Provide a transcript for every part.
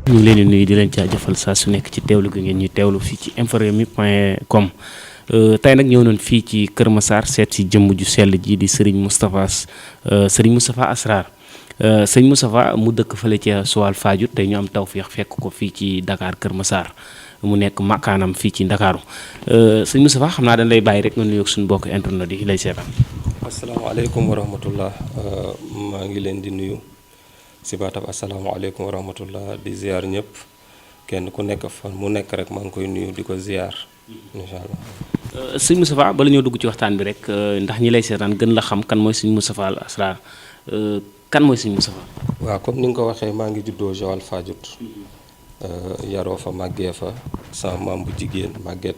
ñu ngi leen di nuyu di leen jaajëfal saa su nekk ci teewlu gi ngeen ñuy teewlu fii ci inforewmi.com tey nag ñëw nañ fii ci Kër Massar seet si jëmm ju sell ji di Serigne Moustapha Asrar sëñ Moustapha mu dëkk fële ca Joal Fadiouth tey ñu am tawféex fekk ko fii ci Dakar Kër Massar mu nekk makkaanam fii ci Ndakaaru sëñ Moustapha xam naa dañ lay bàyyi rek nga nuyoog suñu mbokk internet yi lay seetaan. asalaamaaleykum wa rahmatullah maa ngi leen di nuyu si baatab asalaamaaleykum wa rahmatullah di ziar ñëpp kenn ku nekk fan mu nekk rek maa ngi koy nuyu di ko ziar incha allah. sëñ Moustapha bala ñoo dugg ci waxtaan bi rek ndax ñi lay seetaan gën la xam kan mooy sëñ Moustapha Asrar kan mooy sëñ Moustapha. waaw comme ni nga ko waxee maa ngi juddoo Joal Fadiouth yaroo fa màggee fa sama maam bu jigéen màgget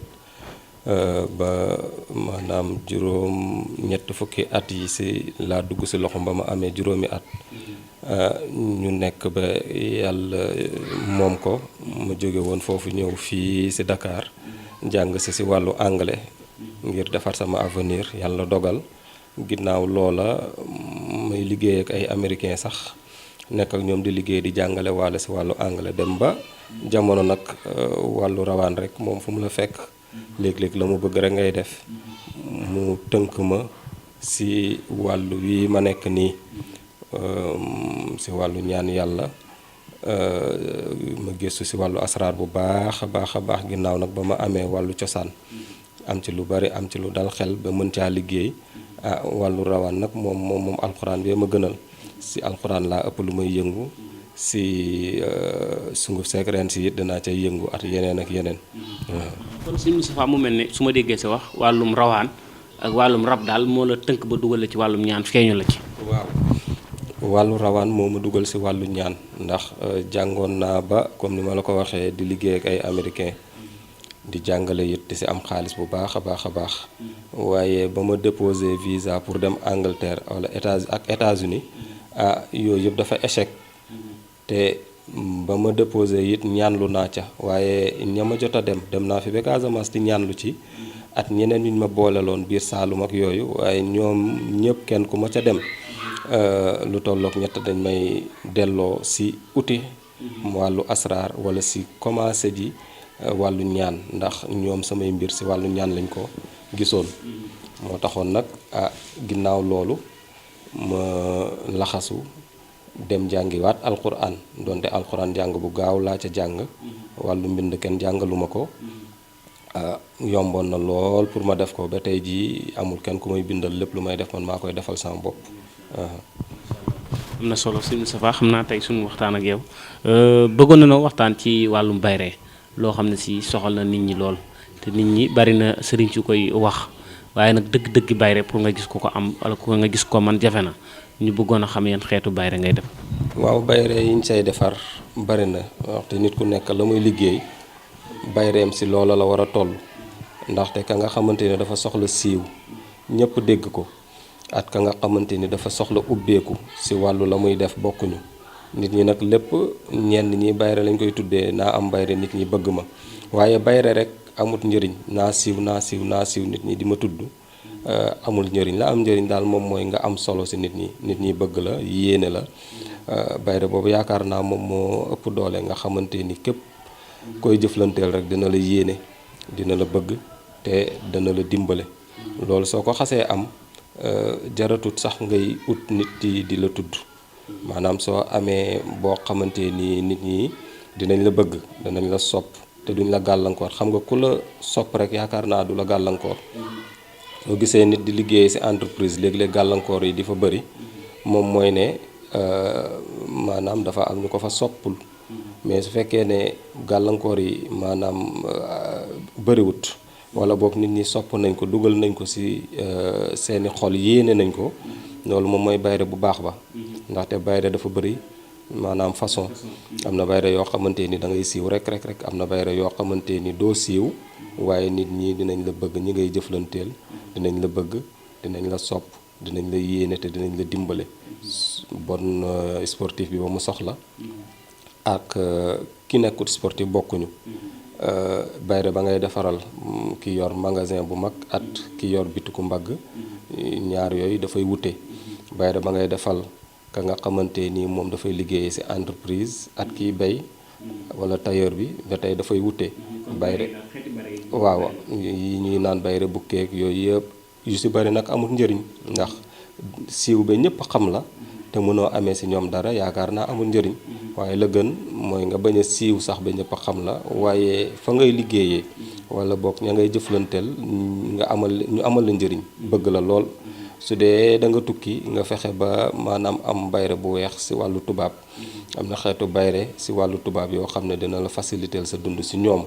ba maanaam ñett fukki at yi si laa dugg si loxo ba ma amee juróomi at ñu nekk ba yàlla moom ko ma jóge woon foofu ñëw fii si Dakar jàng si wàllu anglais ngir defar sama avenir yàlla dogal ginnaaw loola may liggéey ak ay américain sax nekk ak ñoom di liggéey di jàngale waale si wàllu anglais dem ba jamono nag wàllu rawaan rek moom fu mu la fekk léeg-léeg la mu bëgg rek ngay def mu tënk ma si wàllu wi ma nekk nii si wàllu ñaan yàlla ma gëstu si wàllu asraar bu baax a baax ginnaaw nag ba ma amee wàllu cosaan am ci lu bari am ci lu dal xel ba mën caa liggéey wàllu rawaan nag moom alxuraan bi ma gënal si alxuraan laa ëpp lu may yëngu si sunguf seek ren si it dinaa cay yëngu at yeneen ak yeneen waaw. kon sëñ Moustapha mu mel ne su ma déggee sa wax wàllum rawaan ak wàllum rab daal moo la tënk ba dugal la ci wàllum ñaan feeñu la ci. waaw wàllu rawaan moo ma dugal si wàllu ñaan ndax jàngoon naa ba comme ni ma la ko waxee di liggéey ak ay américain di jàngale it di si am xaalis bu baax a baax waaye ba ma déposé visa pour dem Angleterre wala États-Unis yooyu yëpp dafa échec te ba ma déposé it ñaanlu naa ca waaye ña ma jot a dem naa fi ba Casamance di ñaanlu ci at ñeneen ñu ma booleloon biir Saalum ak yooyu waaye ñoom ñëpp kenn ku ma ca dem lu tollook ñett dañ may delloo si uti wàllu asraar wala si commencé ji wàllu ñaan ndax ñoom samay mbir si wàllu ñaan lañ ko gisoon moo taxoon nag ginnaaw loolu ma laxasu dem jàngiwaat alquran donte alquran jàng bu gaaw laa ca jàng wàllu mbind kenn jàngaluma ko yomboon na lool pour ma def ko ba tey jii amul kenn ku may bindal lépp lu may def man maa koy defal sama bopp. am na solo sëñ Moustapha xam naa tey suñu waxtaan ak yow bëggoon na waxtaan ci wàllum bayre loo xam ne si soxal na nit ñi lool te nit ñi bari na sëriñ su koy wax waaye nag dëgg-dëgg bayre pour nga gis ko am wala ko nga gis ko man jafe na ñu bëggoon a xam yan xeetu bayre ngay def. waaw bayre yi ñu say defar bari na waxte nit ku nekk la muy liggéey bayreem si loola la war a toll ndaxte ka nga xamante ni dafa soxla siiw ñëpp dégg ko at ka nga xamante ni dafa soxla ubbeeku si wàllu la muy def bokkuñu nit ñi nag lépp ñenn ñi bayre lañ koy tuddee naa am bayre nit ñi bëgg ma waaye bayre rek amut njëriñ naa siiw nit ñi di ma tudd amul njëriñ la am njëriñ daal moom mooy nga am solo si nit ñi bëgg la yéene la bayre boobu yaakaar naa moom moo ëpp doole nga xamante ni képp koy jëflanteel rek dina la yéene dina la bëgg te dana la dimbale loolu soo ko xasee am jaratut sax ngay ut nit di la tudd maanaam soo amee boo xamante ni nit ñi dinañ la bëgg danañ la sopp te duñ la gàllankoor xam nga ku la sopp rek yaakaar naa du la gàllankoor soo gisee nit di liggéey ci entreprise léeg-léeg gàllankoor yi di fa bëri moom mooy ne maanaam dafa am ñu ko fa soppul mais su fekkee ne gàllankoor yi maanaam bëriwut wala boog nit ñi sopp nañ ko dugal nañ ko ci seeni xol yéene nañ ko loolu moom mooy bayre bu baax ba ndaxte bayre dafa bëri maanaam façon am na bayre yoo xamante ni da ngay siiw rek am na bayre yoo xamante ni doo siiw waaye nit ñi dinañ la bëgg ñi ngay jëflanteel dinañ la bëgg dinañ la sopp dinañ la yéene te dinañ la dimbale bon sportif bi ba mu soxla ak ki nekkut sportif bokkuñu bayre ba ngay defaral ki yor magasin bu mag at ki yor bitiku mbagg ñaar yooyu dafay wute bayre ba ngay defal ka nga xamante ni moom dafay liggéeyee ci entreprise at kiy bay wala tailleur bi ba tey dafay wute bayre waaw yi ñuy naan bayre bukkeeg yooyu yëpp yu si bari nag amul njëriñ ndax siiw ba ñëpp xam la te mënoo amee si ñoom dara yaakaar naa amul njëriñ waaye la gën mooy nga bañ a siiw sax ba ñëpp xam la waaye fa ngay liggéeyee wala boog ña ngay jëflanteel ñu amal la njëriñ bëgg la lool su dee da nga tukki nga fexe ba maanaam am bayre bu weex si wàllu tubaab am na xeetu bayre si wàllu tubaab yoo xam ne dina la faciliter sa dund si ñoom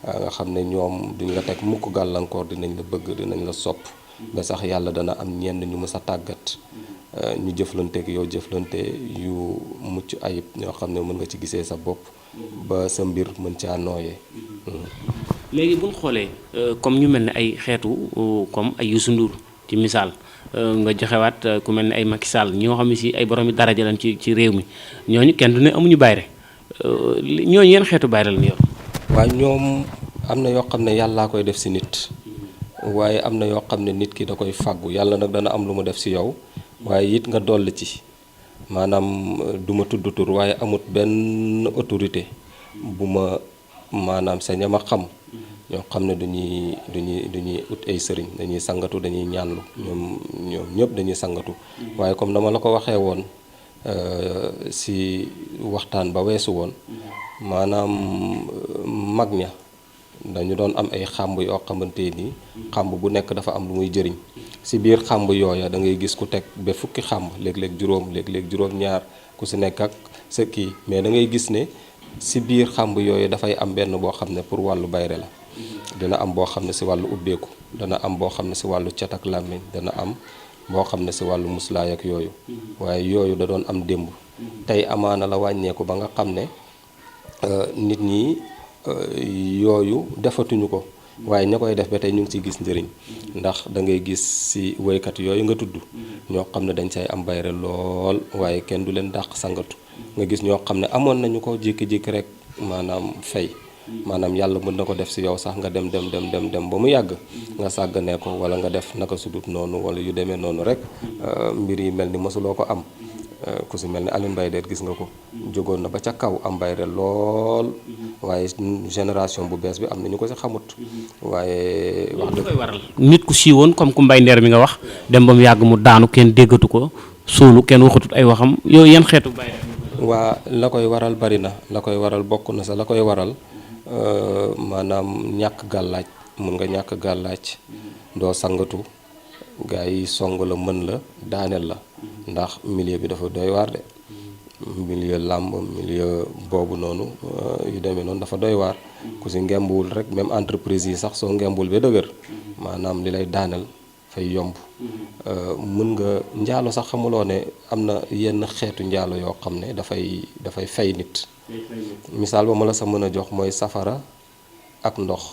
nga xam ne ñoom duñ la teg mukk gàllankoor dinañ la bëgg dinañ la sopp ba sax yàlla dana am ñenn ñu mës a tàggat ñu jëflanteek yow jëflante yu mucc ayib ñoo xam ne mën nga ci gisee sa bopp ba sa mbir mën caa nooyee. léegi bu ñu xoolee comme ñu mel ne ay xeetu comme ay Youssou Ndour ci misaal nga joxewaat ku mel ne ay Macky Sall ñoo xam ne si ay borom yi daraja lañ ci réew mi ñooñu kenn du ne amuñu bayre ñooñu yenn xeetu bayre lañ yor. waaye ñoom am na yoo xam ne yàllaa koy def si nit waaye am na yoo xam ne nit ki da koy fàggu yàlla nag dana am lu mu def si yow waaye it nga dolli ci maanaam du ma tudd tur waaye amut benn autorité bu ma maanaam sa ñama xam ñoo xam ne duñuy ut ay sëriñ dañuy sangatu dañuy ñaanlu ñoom ñëpp dañuy sangatu waaye comme dama la ko waxee woon si waxtaan ba weesu woon maanaam mag ña dañu doon am ay xàmb yoo xamante ni xàmb bu nekk dafa am lu muy jëriñ si biir xàmb yooya da ngay gis ku teg ba fukki xàmb léeg-léeg juróom léeg-léeg juróom-ñaar ku si nekk ak sa kii mais da ngay gis ne si biir xàmb yooyu dafay am benn boo xam ne pour wàllu bayre la dina am boo xam ne si wàllu ubbeeku dana am boo xam ne si wàllu cat ak làmmiñ dana am boo xam ne si wàllu muslaay ak yooyu waaye yooyu da doon am démb tey amaana la wàññeeku ba nga xam ne nit ñi yooyu defatuñu ko waaye ña koy def ba tey ñu ngi ciy gis njëriñ ndax da ngay gis si woykat yooyu nga tudd ñoo xam ne dañ say am bayre lool waaye kenn du leen dàq sangatu nga gis ñoo xam ne amoon nañu ko jékki-jékki rek maanaam fay maanaam yàlla mën na ko def si yow sax nga dem ba mu yàgg nga sàgganee ko wala nga def naka sudut noonu wala yu demee noonu rek mbir yi mel ni mosuloo ko am ku si mel ni Alioune Mbaye det gis nga ko jógoon na ba ca kaw am bayre lool waaye génération bu bees bi am na ñu ko si xamut waaye wax dëgg koy waral nit ku siiwoon comme ku Mbaye Nder mi nga wax dem ba mu yàgg mu daanu kenn déggatu ko suulu kenn waxatut ay waxam yooyu yan xeetu bayre waa la koy waral bari na la koy waral bokk na sa la koy waral maanaam ñàkk gàllaaj mun nga ñàkk gàllaaj doo sangatu gaa yi song la mën la daaneel la ndax milieu bi dafa doy waar de milieu làmb milieu boobu noonu yu demee noonu dafa doy waar ku si ngembuwul rek même entreprise yi sax soo ngembuwul ba dëgër maanaam li lay daaneel fay yomb mën nga njaalo sax xamuloo ne am na yenn xeetu njaalo yoo xam ne dafay fay nit misaal ba ma la sa mën a jox mooy safara ak ndox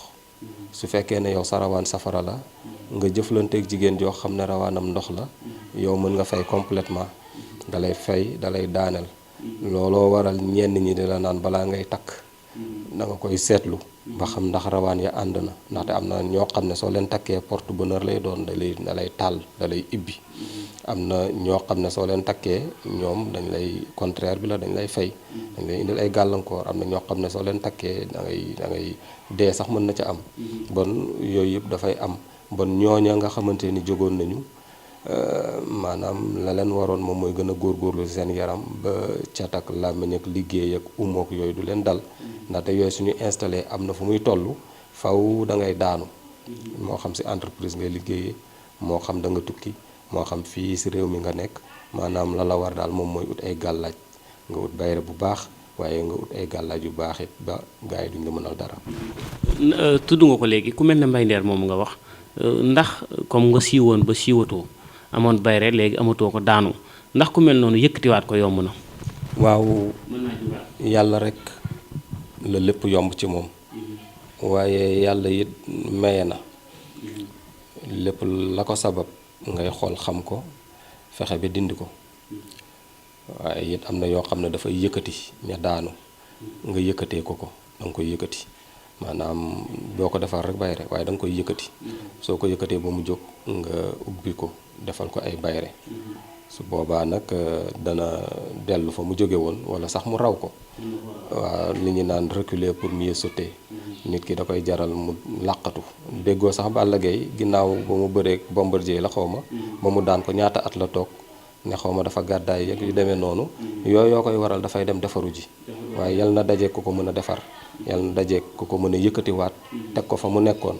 su fekkee ne yow sa rawaan safara la nga jëflanteeg jigéen joo xam ne rawaanam ndox la yow mën nga fay complètement dalay fay dalay daaneel looloo waral ñenn ñi di la naan balaa ngay takk da nga koy seetlu ba xam ndax rawaan ya ànd na ndaxte am na ñoo xam ne soo leen takkee porte bonheur lay doon da lay tàll da lay ibbi am na ñoo xam ne soo leen takkee ñoom dañ lay contraire bi la dañ lay fay dañ lay indil ay gàllankoor am na ñoo xam ne soo leen takkee da ngay dee sax mën na ca am bon yooyu yëpp dafay am bon ñooña nga xamante ni jógoon nañu maanaam la leen waroon moom mooy gën a góorgóorlu seen yaram ba cat ak làmmiñ ak liggéey ak umook yooyu du leen dal ndaxte yooyu suñu installé am na fu muy toll faw da ngay daanu moo xam si entreprise ngay liggéeyee moo xam da nga tukki moo xam fii si réew mi nga nekk maanaam la la war daal moom mooy ut ay gàllaaj nga ut bayre bu baax waaye nga ut ay gàllaaj yu baax it ba gars yi duñ la mënal dara. tudd nga ko léegi ku mel ne Mbaye Nder moom nga wax ndax comme nga siiwoon ba siiwatoo amoon bayre léegi amatoo ko daanu ndax ku mel noonu yëkkatiwaat ko yomb na. waaw yàlla rek la lépp yomb ci moom waaye yàlla it maye na lépp la ko sabab ngay xool xam ko fexe bi dindi ko waaye it am na yoo xam ne dafay yëkkati ña daanu nga yëkkatee ko danga koy yëkkati maanaam doo ko defar rek bayre waaye danga koy yëkkati soo ko yëkkatee ba mu jóg nga ubbi ko defal ko ay bayre su boobaa nag dana dellu fa mu jóge woon wala sax mu raw ko. waaw li ñu naan reculer pour mieux sauter. nit ki da koy jaral mu làqatu. déggoo sax Balla Gaye ginnaaw ba mu bëree Bombardier la xaw ma. ba mu daan ko ñaata at la toog ne xaw ma dafa gàddaay yëg yu demee noonu. yooyu yoo koy waral dafay dem defaru ji. waaye yal na daje ku ko mën a defar. yal na daje ku ko mën a yëkkatiwaat teg ko fa mu nekkoon.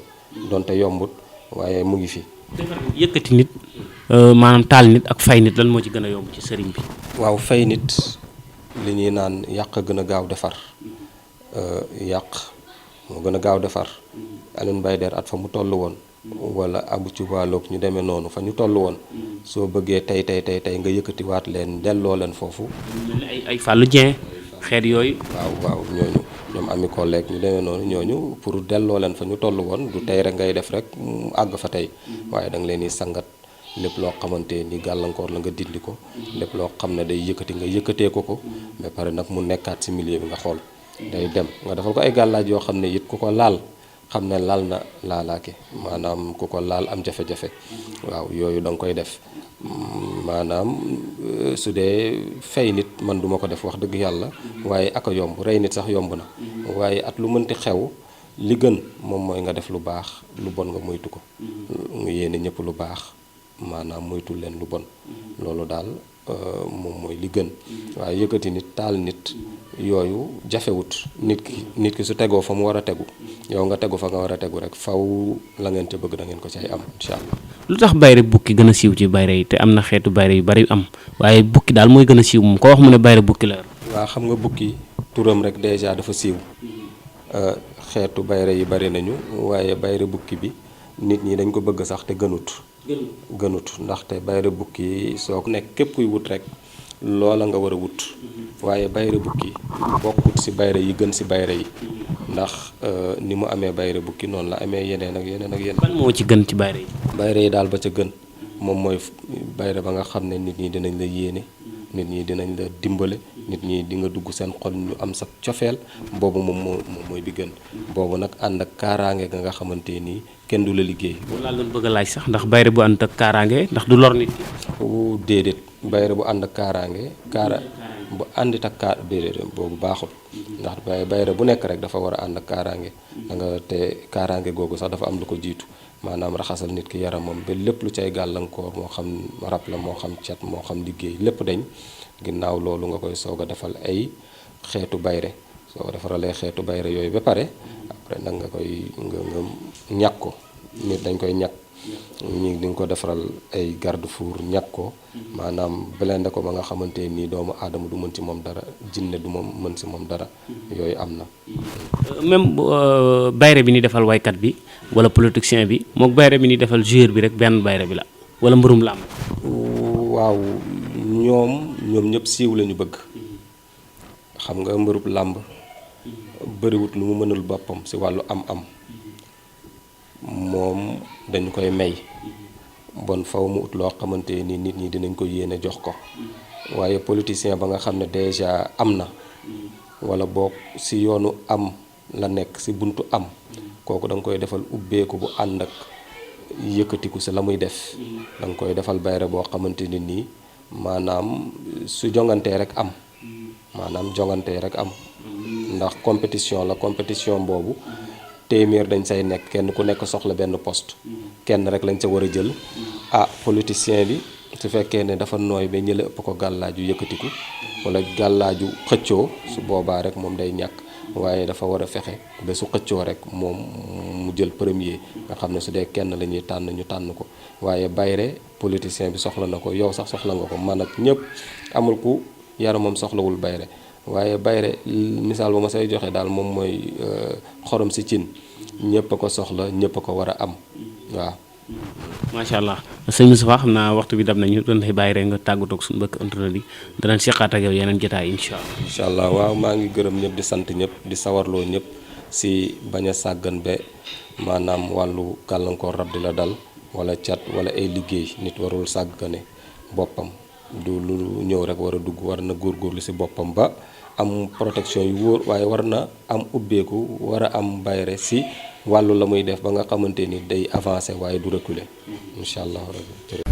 donte yombut waaye mu ngi fi. yëkkati nit maanaam taal nit ak fay nit lan moo ci gën a yomb ci sëriñ bi. waaw fay nit li ñuy naan yàq gën a gaaw defar. yàq moo gën a gaaw defar. Alioune Mbaye Der at fa mu toll woon. wala abu ci waaloog ñu demee noonu fa ñu toll woon. soo bëggee tey nga yëkkatiwaat leen delloo leen foofu. ay Fallou Dieng xeet yooyu. waaw ñooñu ñoom ami collègue ñu demee noonu ñooñu pour delloo leen fa ñu toll woon du tey rek ngay def rek mu àgg fa tey. waaye da nga leen di sangat lépp loo xamante ni gàllankoor la nga dindi ko. lépp loo xam ne day yëkkati nga yëkkatee ko. ba pare nag mu nekkaat ci milieu bi nga xool. day dem nga defal ko ay gàllaaj yoo xam ne it ku ko laal. xam ne laal na laalaake maanaam ku ko laal am jafe-jafe. waaw yooyu da nga koy def maanaam su dee fay nit man duma ko def wax dëgg yàlla. waaye ak a yomb rey nit sax yomb na. waaye at lu mënti xew li gën moom mooy nga def lu baax lu bon nga moytu ko. nga yéene ñëpp lu baax maanaam moytu leen lu bon. loolu daal moom mooy li gën. waaye yëkkati nit taal nit yooyu jafewut nit ki su tegoo fa mu war a tegu. yow nga tegu fa nga war a tegu rek faw la ngeen ca bëgg da ngeen ko cay am incha allah. lu tax bayre bukki gën a siiw ci bayre yi te am na xeetu bayre yu bari am waaye bukki daal mooy gën a siiw moom ko wax mu ne bayre bukki la. waaw xam nga bukki turam rek déjà dafa siiw. xeetu bayre yi bari nañu waaye bayre bukki bi nit ñi dañ ko bëgg sax te gënut ndaxte bayre bukki soo ko nekk képp kuy wut rek loola nga war a wut. waaye bayre bukki bokkut ci bayre yi gën ci bayre yi. ndax ni mu amee bayre bukki noonu la amee yeneen ak yeneen. ban moo ci gën ci bayre yi. bayre yi daal ba ca gën moom mooy bayre ba nga xam ne nit ñi dinañ la yéene. nit ñi dinañ la dimbale. nit ñi di nga dugg seen xol ñu am sa cofeel. boobu moom mooy bi gën. boobu nag ànd ak kaaraange ga nga xamante nii kenn du la liggéey. laa doon bëgg a laaj sax ndax bayre bu ànd ak kaaraange ndax du lor nit ki. déedéet bayre bu ànd ak kaaraange bu àndit ak déedéet boobu baaxul. ndax bayre bu nekk rek dafa war a ànd ak kaaraange. te kaaraange googu sax dafa am lu ko jiitu maanaam raxasal nit ki yaramam ba lépp lu cay gàllankoor moo xam rab la moo xam cat moo xam liggéey lépp dañ. ginnaaw loolu nga koy soog a defal ay xeetu bayre soo ko defaralee xeetu bayre yooyu ba pare après nag nga ñàkk ko nit dañ koy ñàkk. ñi di nga ko defaral ay garde-four ñàkk ko maanaam blende ko ba nga xamante nii doomu aadama du mën ci moom dara jinne du moom mën ci moom dara yooyu am na. même bayre bi ni defal waykat bi wala politicien bi mook bayre bi ni defal joueur bi rek benn bayre bi la wala mbërum làmb. waaw ñoom ñëpp siiw lañu bëgg. xam nga mbërub làmb bëriwut lu mu mënul boppam ci wàllu am-am. moom dañu koy may bon faw mu ut loo xamante ni nit ñi dinañ ko yéene jox ko. waaye politicien ba nga xam ne déjà am na wala boog ci yoonu am la nekk ci buntu am kooku da nga koy defal ubbeeku bu ànd ak yëkkatiku ci la muy def. da nga koy defal bayre boo xamante ni nii maanaam su jongantee rek am ndax compétition la compétition boobu. téeméer dañ say nekk kenn ku nekk soxla benn poste kenn rek lañ sa war a jël politicien bi su fekkee ne dafa nooy ba ñële ëpp ko gàllaaju yëkkatiku wala gàllaaju xëccoo su boobaa rek moom day ñàkk waaye dafa war a fexe ba su xëccoo rek moom mu jël premier nga xam ne su dee kenn la ñuy tànn ñu tànn ko waaye bayre politicien bi soxla na ko yow sax soxla nga ko man ak ñëpp amul ku yaramam soxlawul bayre waaye bayre misaal ba ma say joxe daal moom mooy xorom ci cin ñëpp a ko soxla ñëpp a ko war a am waaw. macha allah sëñ Moustapha xam naa waxtu bi dab nañu doon lay bàyyi rek nga tàggatoo ak suñu mbokk internet yi danañ seqaat ak yow yeneen jotaay incha allah. incha allah waaw maa ngi gërëm ñëpp di sant ñëpp di sawarloo ñëpp ci bañ a sàggan ba maanaam wàllu gàllankoor rab di la dal wala cat wala ay liggéey nit warul sàggane boppam du lu ñëw rek war a dugg war na góorgóorlu ci boppam ba. am protection yu wóor waaye war na am ubbeeku war a am bayre ci wàllu la muy def ba nga xamante ni day avancer waaye du reculer incha allah rabbi.